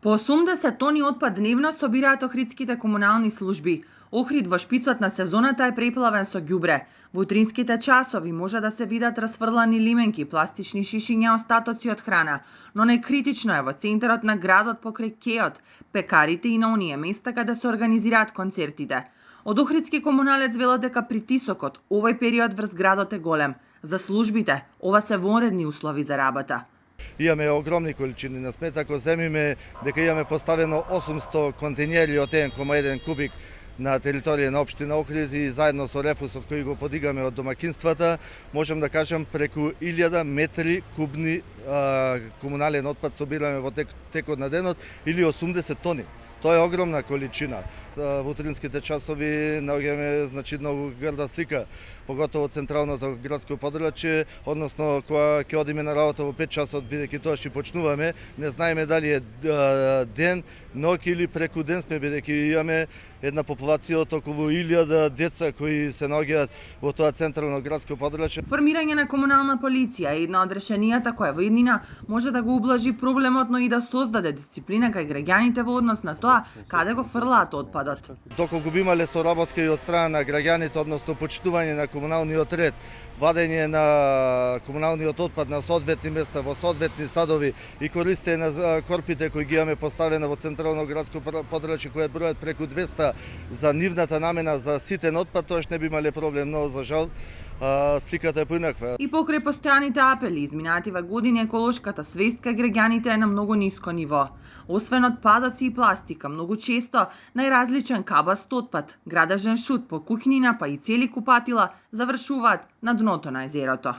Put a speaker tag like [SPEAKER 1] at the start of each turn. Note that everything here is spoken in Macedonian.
[SPEAKER 1] По 80 тони отпад дневно собираат охридските комунални служби. Охрид во шпицот на сезоната е преплавен со ѓубре. Во утринските часови може да се видат расфрлани лименки, пластични шишиња, остатоци од храна, но најкритично е во центарот на градот покрај кеот, пекарите и на оние места каде се организираат концертите. Од Охридски комуналец велат дека притисокот овој период врз градот е голем. За службите ова се вонредни услови за работа.
[SPEAKER 2] Имаме огромни количини на смет, ако земиме дека имаме поставено 800 контейнери од 1,1 кубик на територија на општина Охрид и заедно со рефусот кој го подигаме од домакинствата, можам да кажам преку 1000 метри кубни комунален отпад собираме во текот на денот или 80 тони. Тоа е огромна количина. Во утринските часови наоѓаме многу грда слика, поготово централното градско подрачје, односно кога ќе одиме на работа во 5 часот, бидејќи тоа ќе почнуваме, не знаеме дали е ден, ноќ или преку ден сме, бидејќи имаме една популација од околу 1000 деца кои се наоѓаат во тоа централно градско подрачје.
[SPEAKER 1] Формирање на комунална полиција е една од решенијата која во иднина може да го ублажи проблемот, но и да создаде дисциплина кај граѓаните во однос на тоа каде го фрлаат отпадот.
[SPEAKER 2] Доколку би имале соработка и од страна на граѓаните, односно почитување на комуналниот ред, вадење на комуналниот отпад на соодветни места, во соодветни садови и користење на корпите кои ги имаме поставено во централно градско подрачје, кои бројат преку 200 за нивната намена за ситен отпад, тоаш не би имале проблем, но за жал сликата е поинаква.
[SPEAKER 1] И покрај постојаните апели изминатива години еколошката свест кај граѓаните е на многу ниско ниво. Освен отпадоци и пластика, многу често најразличен кабаст отпад, градежен шут по куќнина па и цели купатила завршуваат на дното на езерото.